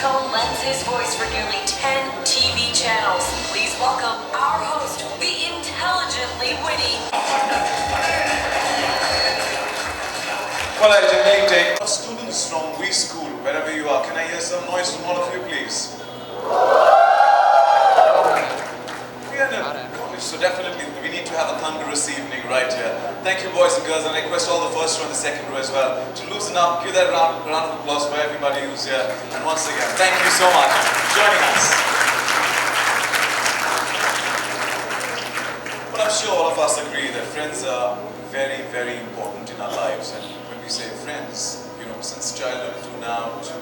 tone lends his voice for nearly 10 TV channels. Please welcome our host, the intelligently witty. Well, I generally take students from We School, wherever you are. Can I hear some noise from all of you, please? We are in a college, so definitely we need to have a thunderous evening right here. Thank you, boys and girls, and I request all the first row and the second row as well to loosen up. Give that round of applause for everybody who's here. And once again, thank you so much for joining us. Well, I'm sure all of us agree that friends are very, very important in our lives. And when we say friends, you know, since childhood to now to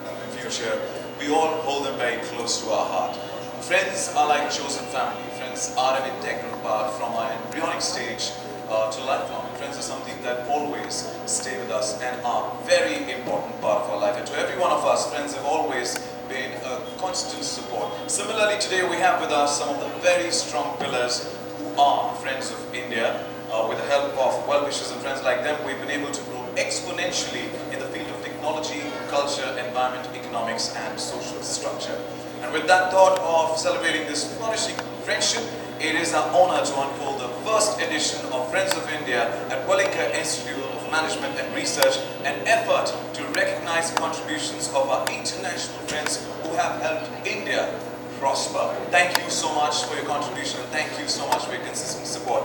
the future, we all hold them very close to our heart. Friends are like chosen family. Friends are an integral part from our embryonic stage to lifelong. Friends are something that always stay with us and are a very important part of our life. And to every one of us, friends have always been a constant support. Similarly, today we have with us some of the very strong pillars who are Friends of India. With the help of well-wishers and friends like them, we've been able to grow exponentially in the field of technology, culture, environment, economics, and social structure. And with that thought of celebrating this flourishing friendship, it is our honor to unfold the first edition of Friends of India at Wellington Institute of Management and Research, an effort to recognize contributions of our international friends who have helped India prosper. Thank you so much for your contribution, and thank you so much for your consistent support.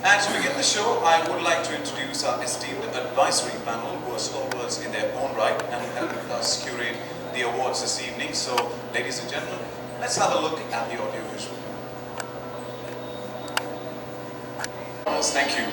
And to begin the show, I would like to introduce our esteemed advisory panel, who are stalwarts in their own right and will help us curate the awards this evening. So, ladies and gentlemen, let's have a look at the audiovisual. Thank you.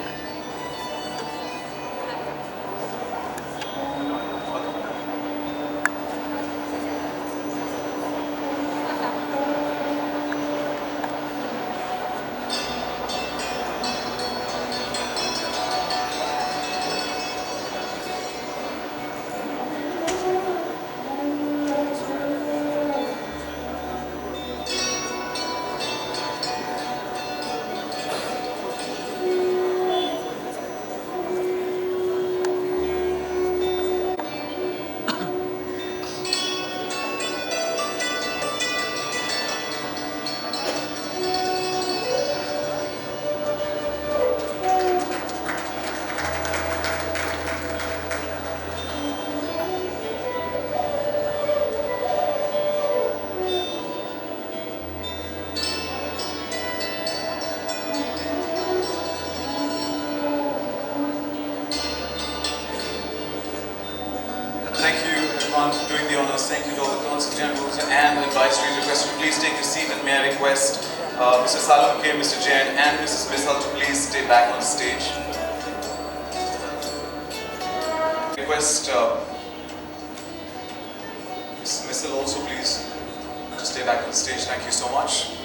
For doing the honors. Thank you to all the council generals and advisory requests to please take your seat, and may I request Mr. Salunke, Mr. Jain and Mrs. Missal to please stay back on stage. Request Mrs. Missal also please to stay back on stage. Thank you so much.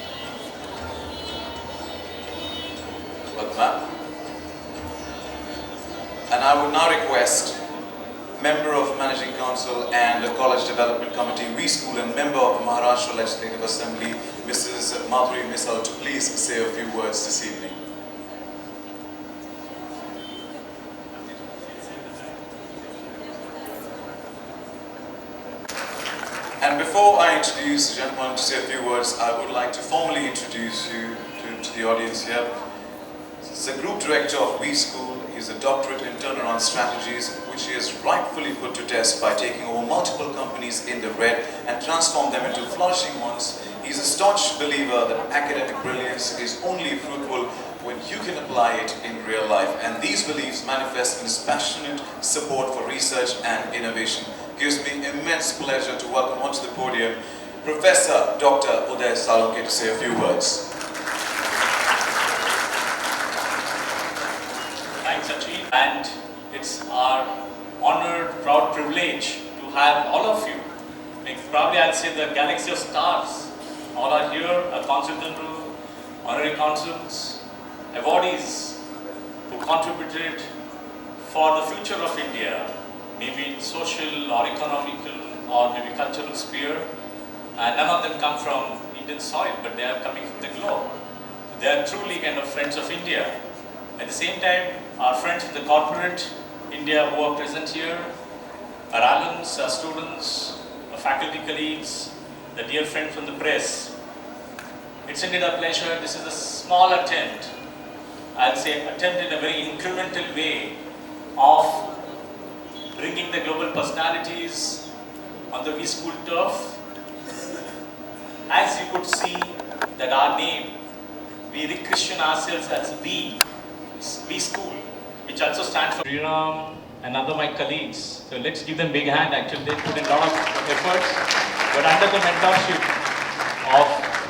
Welcome, ma'am. And I would now request Member of Managing Council and the College Development Committee, We School, and Member of the Maharashtra Legislative Assembly, Mrs. Madhuri Missal, to please say a few words this evening. And before I introduce the gentleman to say a few words, I would like to formally introduce you to the audience here. He's the Group Director of We School. He's a doctorate in turnaround strategies, which he has rightfully put to test by taking over multiple companies in the red and transformed them into flourishing ones. He's a staunch believer that academic brilliance is only fruitful when you can apply it in real life. And these beliefs manifest in his passionate support for research and innovation. It gives me immense pleasure to welcome onto the podium Professor Dr. Uday Salunke to say a few words. And it's our honored, proud privilege to have all of you. Probably I'll say the galaxy of stars. All are here, a consul general, honorary consuls, awardees who contributed for the future of India, maybe in social or economical or maybe cultural sphere. And none of them come from Indian soil, but they are coming from the globe. They are truly kind of friends of India. At the same time, our friends from the corporate India who are present here, our alums, our students, faculty colleagues, the dear friend from the press. It's indeed a pleasure. This is a small attempt, I'll say attempt in a very incremental way of bringing the global personalities on the V School turf. As you could see that our name, we rechristian ourselves as V School, which also stands for Sriram and other my colleagues. So let's give them a big hand. Actually, they put in a lot of efforts, but under the mentorship of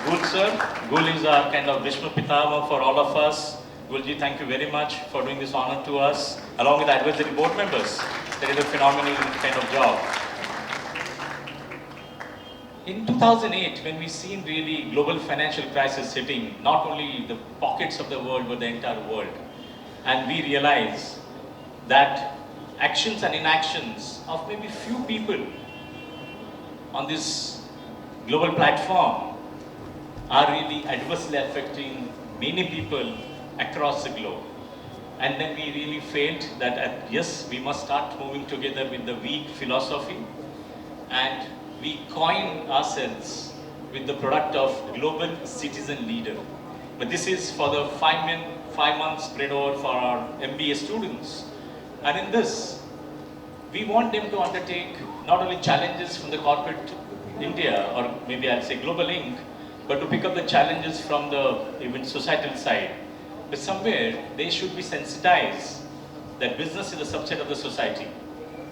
Gul sir. Gul is a kind of Vishnu Pitama for all of us. Gulji, thank you very much for doing this honor to us, along with the advisory board members. That is a phenomenal kind of job. In 2008, when we seen really global financial crisis hitting not only the pockets of the world, but the entire world, and we realized that actions and inactions of maybe few people on this global platform are really adversely affecting many people across the globe. And then we really felt that yes, we must start moving together with the weak philosophy, and we coined ourselves with the product of global citizen leader. But this is for the 5 months spread over for our MBA students. And in this, we want them to undertake not only challenges from the corporate India, or maybe I'll say Global Inc., but to pick up the challenges from the even societal side. But somewhere they should be sensitized that business is a subset of the society,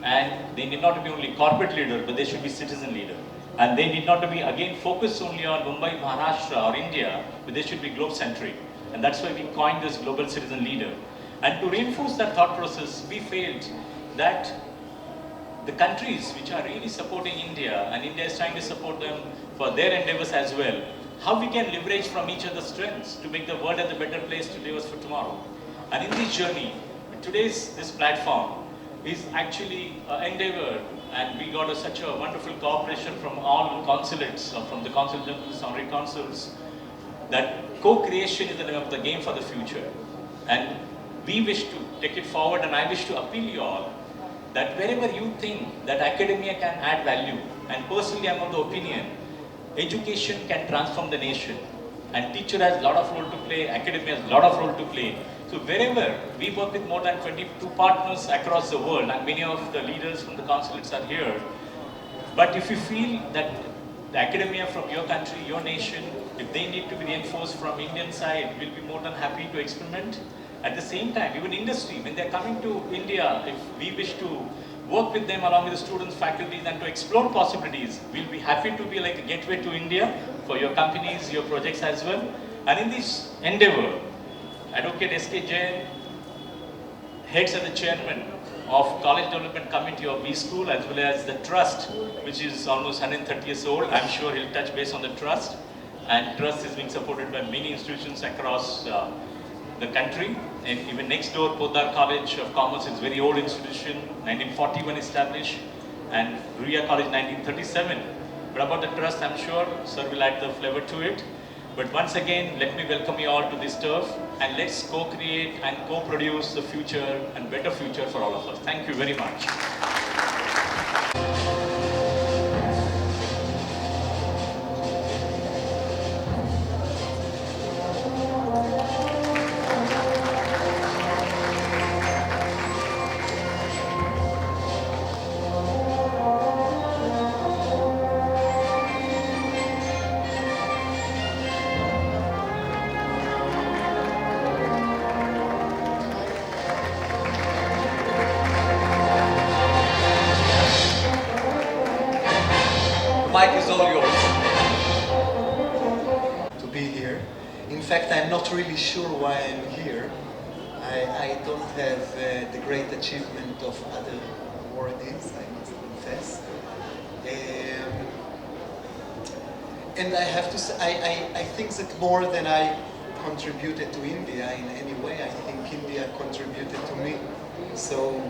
and they need not to be only corporate leader, but they should be citizen leader. And they need not to be again focused only on Mumbai, Maharashtra or India, but they should be globe-centric. And that's why we coined this global citizen leader. And to reinforce that thought process, we felt that the countries which are really supporting India, and India is trying to support them for their endeavors as well, how we can leverage from each other's strengths to make the world as a better place to live for tomorrow. And in this journey, this platform is actually an endeavor, and we got such a wonderful cooperation from all consulates, from the consul generals, honorary consuls, that co-creation is the name of the game for the future. And we wish to take it forward, and I wish to appeal you all that wherever you think that academia can add value, and personally I'm of the opinion, education can transform the nation, and teacher has a lot of role to play, academia has a lot of role to play. So wherever we work with more than 22 partners across the world, and many of the leaders from the consulates are here, but if you feel that the academia from your country, your nation, if they need to be reinforced from Indian side, we'll be more than happy to experiment. At the same time, even industry, when they're coming to India, if we wish to work with them along with the students, faculties, and to explore possibilities, we'll be happy to be like a gateway to India for your companies, your projects as well. And in this endeavor, Advocate S.K. Jain heads as the chairman of College Development Committee of V School, as well as the trust, which is almost 130 years old. I'm sure he'll touch base on the trust. And trust is being supported by many institutions across the country. And even next door, Poddar College of Commerce is a very old institution, 1941 established, and Ruya College 1937. But about the trust, I'm sure sir will add the flavor to it. But once again, let me welcome you all to this turf, and let's co-create and co-produce the future and better future for all of us. Thank you very much. Mike is all yours. To be here. In fact, I'm not really sure why I'm here. I don't have the great achievement of other awardees, I must confess. And I have to say, I think that more than I contributed to India in any way, I think India contributed to me. So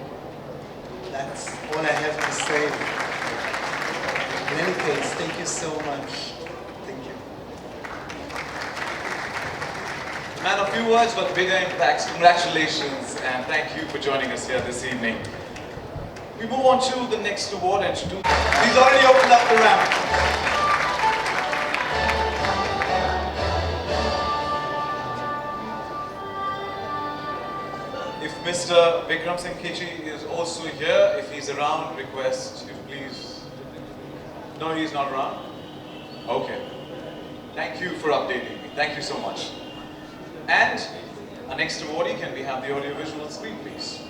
that's all I have to say. In any case, thank you so much. Thank you. Man, a few words but bigger impacts. Congratulations and thank you for joining us here this evening. We move on to the next award and he's already opened up the ramp. If Mr. Vikram Singh Khichi is also here, if he's around, request you to please. No, he's not around? Okay. Thank you for updating me. Thank you so much. And our next awardee, can we have the audiovisual screen, please?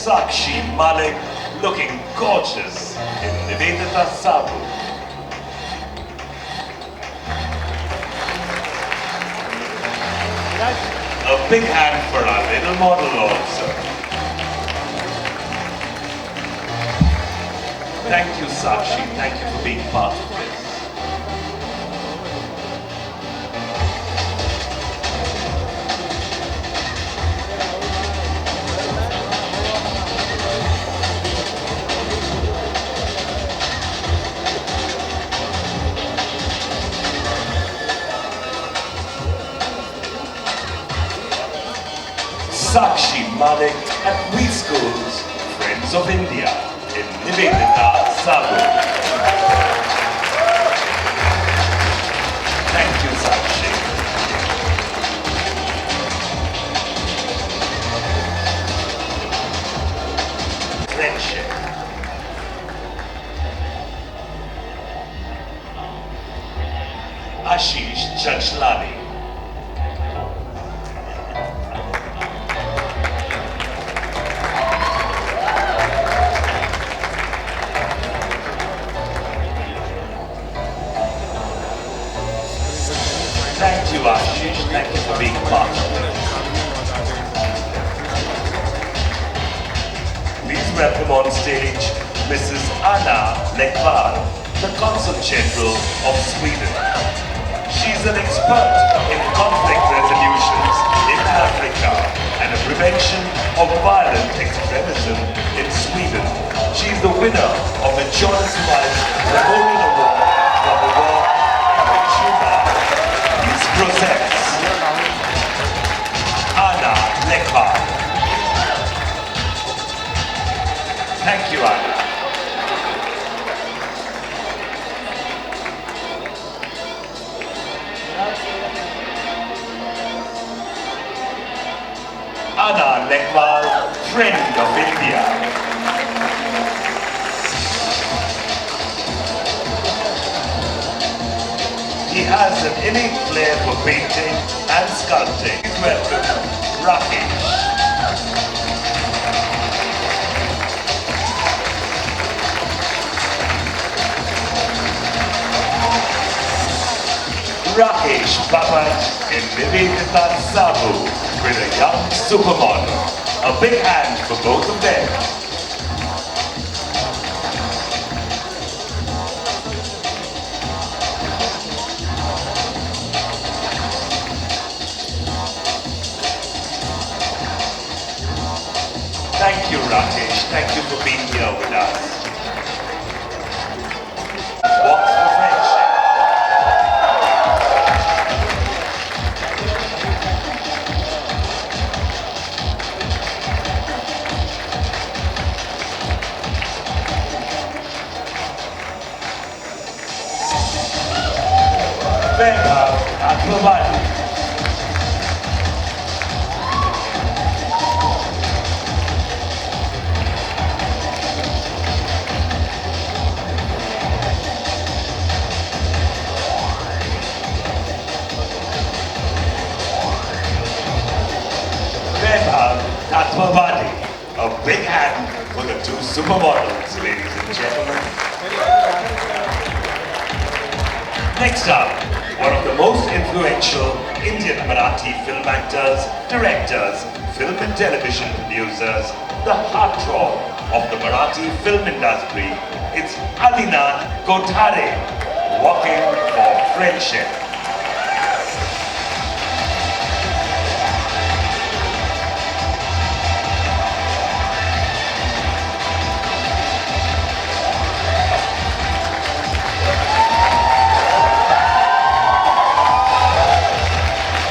Sakshi Malik looking gorgeous in Nivedita Sabu. A big hand for our little model also. Thank you, Sakshi. Thank you for being part of this. Sakshi Malik at We Schools, Friends of India in Nivedita Sabu. Thank you, Sakshi. Friendship. Ashish Chachlani. Thank you, Ashish. Thank you for being part of it. Please welcome on stage Mrs. Anna Lekvar, the Consul General of Sweden. She's an expert in conflict resolutions in Africa and the prevention of violent extremism in Sweden. She's the winner of the Jonas Prize Memorial Award for the work of Cuba. Presents Anna Lekvar. Thank you, Anna. Anna Lekvar, Friend of India. He has an innate flair for painting and sculpting. Please welcome Rakesh. Rakesh Papat in Nivedita Sabu with a young supermodel. A big hand for both of them. Thank you, Rakesh. Thank you for being here with us. Walks for friendship. Venga, Aklavati. Tatmavadi. A big hand for the two supermodels, ladies and gentlemen. Next up, one of the most influential Indian Marathi film actors, directors, film and television producers, the heartthrob of the Marathi film industry. It's Adinath Kothare, walking for friendship.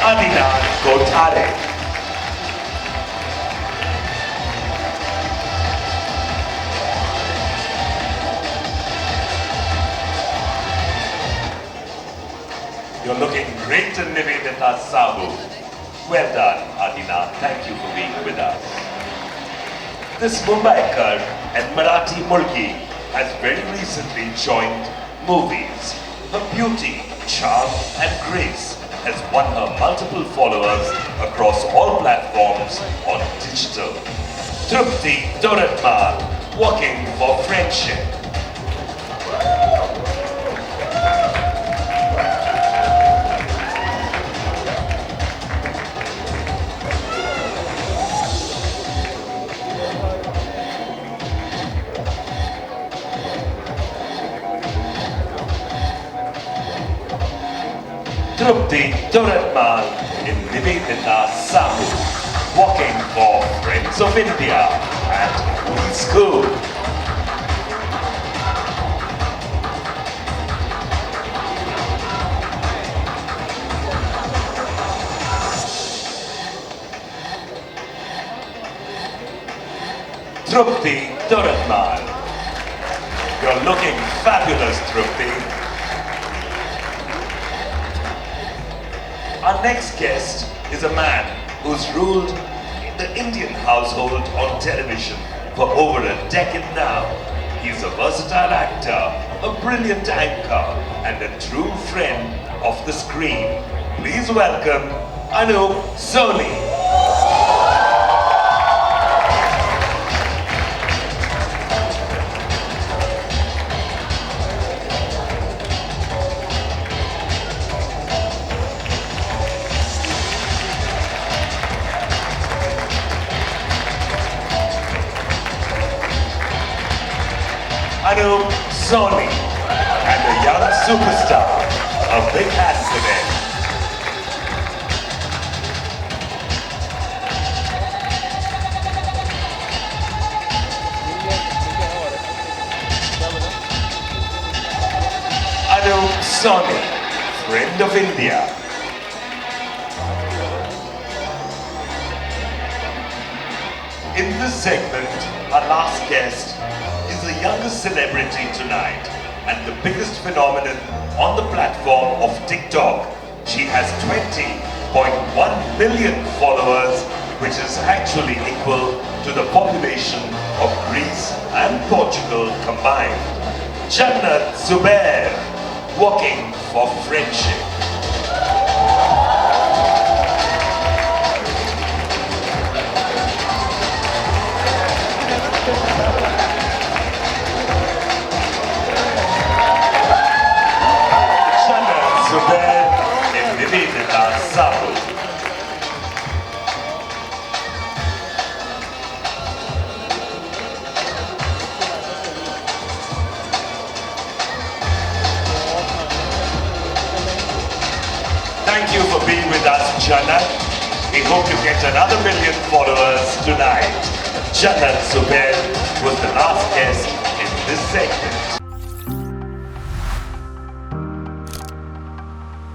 Adinath Kothare. You're looking great in Nivedita Sabu. Well done, Adinath. Thank you for being with us. This Mumbaikar and Marathi Mulki has very recently joined movies. Her beauty, charm and grace has won her multiple followers across all platforms on digital. Trupti Doratmal, walking for friendship. Trupti Doratmal in Nivedita Sahu, walking for Friends of India at school. Trupti Doratmal. You're looking fabulous, Trupti. Our next guest is a man who's ruled the Indian household on television for over a decade now. He's a versatile actor, a brilliant anchor, and a true friend of the screen. Please welcome Anup Soni. Anup Soni and a young superstar. A big hand for them. Anup Soni, friend of India. In this segment, our last guest is the youngest celebrity tonight and the biggest phenomenon on the platform of TikTok. She has 20.1 million followers, which is actually equal to the population of Greece and Portugal combined. Jannat Zubair, walking for friendship. Zubair with us, Janan. We hope to get another million followers tonight. Janan Zubair was the last guest in this segment.